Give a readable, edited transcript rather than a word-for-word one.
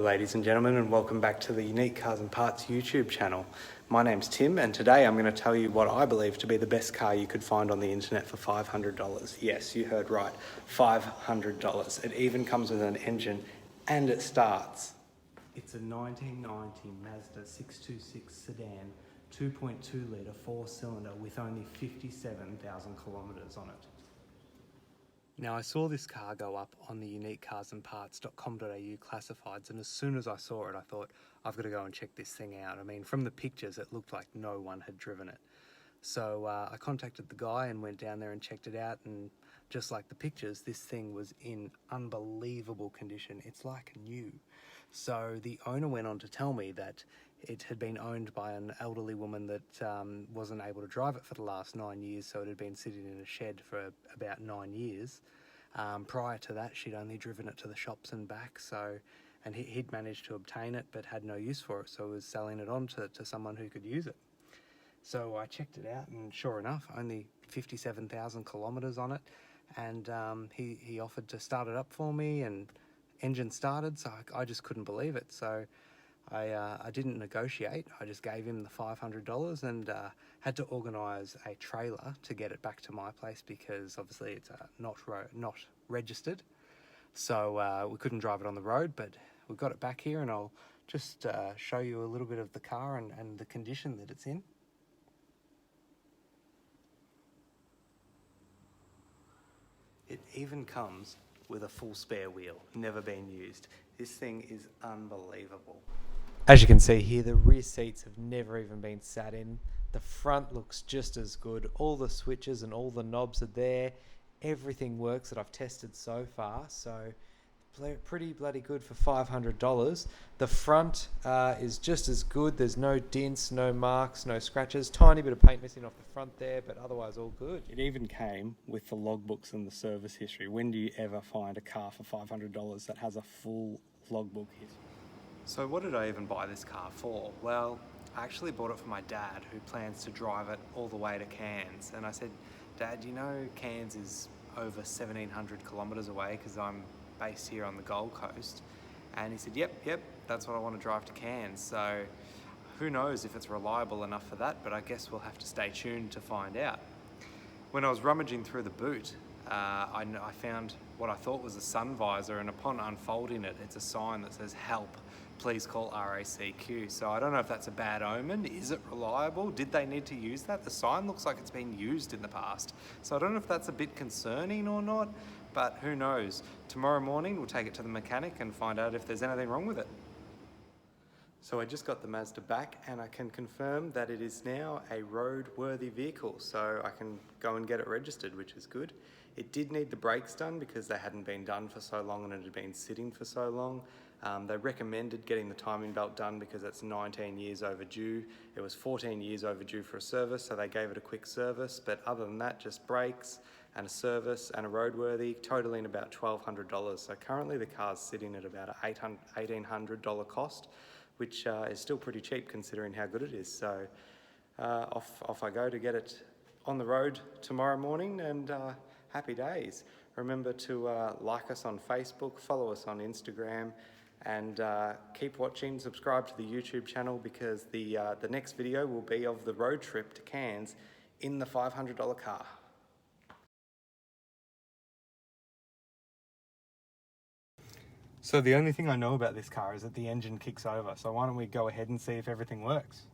ladies and gentlemen, and welcome back to the Unique Cars and Parts YouTube channel. My name's Tim, and today I'm going to tell you what I believe to be the best car you could find on the internet for $500. Yes, you heard right, $500. It even comes with an engine and it starts. It's a 1990 Mazda 626 sedan, 2.2 litre 4-cylinder with only 57,000 kilometres on it. Now, I saw this car go up on the uniquecarsandparts.com.au classifieds, and as soon as I saw it, I thought, I've got to go and check this thing out. I mean, from the pictures, it looked like no one had driven it. So I contacted the guy and went down there and checked it out, and just like the pictures, this thing was in unbelievable condition. It's like new. So the owner went on to tell me that it had been owned by an elderly woman that wasn't able to drive it for the last 9 years, so it had been sitting in a shed for about 9 years. Prior to that, she'd only driven it to the shops and back, and he'd managed to obtain it but had no use for it, so was selling it on to someone who could use it. So I checked it out, and sure enough, only 57,000 kilometres on it, and he offered to start it up for me, and engine started, so I just couldn't believe it. So I didn't negotiate. I just gave him the $500 and had to organise a trailer to get it back to my place because obviously it's not registered. So we couldn't drive it on the road, but we got it back here, and I'll just show you a little bit of the car and the condition that it's in. It even comes with a full spare wheel, never been used. This thing is unbelievable. As you can see here, the rear seats have never even been sat in. The front looks just as good. All the switches and all the knobs are there. Everything works that I've tested so far, so pretty bloody good for $500. The front is just as good. There's no dents, no marks, no scratches. Tiny bit of paint missing off the front there, but otherwise all good. It even came with the logbooks and the service history. When do you ever find a car for $500 that has a full logbook history? So what did I even buy this car for? Well, I actually bought it for my dad, who plans to drive it all the way to Cairns. And I said, Dad, you know Cairns is over 1,700 kilometres away because I'm based here on the Gold Coast. And he said, yep, that's what I want to drive to Cairns. So who knows if it's reliable enough for that, but I guess we'll have to stay tuned to find out. When I was rummaging through the boot, I found what I thought was a sun visor, and upon unfolding it, it's a sign that says, help, please call RACQ. So I don't know if that's a bad omen. Is it reliable? Did they need to use that? The sign looks like it's been used in the past. So I don't know if that's a bit concerning or not, but who knows? Tomorrow morning, we'll take it to the mechanic and find out if there's anything wrong with it. So I just got the Mazda back, and I can confirm that it is now a roadworthy vehicle, so I can go and get it registered, which is good. It did need the brakes done because they hadn't been done for so long and it had been sitting for so long. They recommended getting the timing belt done because it's 19 years overdue. It was 14 years overdue for a service, so they gave it a quick service, but other than that, just brakes and a service and a roadworthy, totaling about $1,200. So currently the car's sitting at about an $1,800 cost, which is still pretty cheap considering how good it is. So off I go to get it on the road tomorrow morning, and happy days. Remember to like us on Facebook, follow us on Instagram, and keep watching. Subscribe to the YouTube channel because the next video will be of the road trip to Cairns in the $500 car. So the only thing I know about this car is that the engine kicks over, so why don't we go ahead and see if everything works.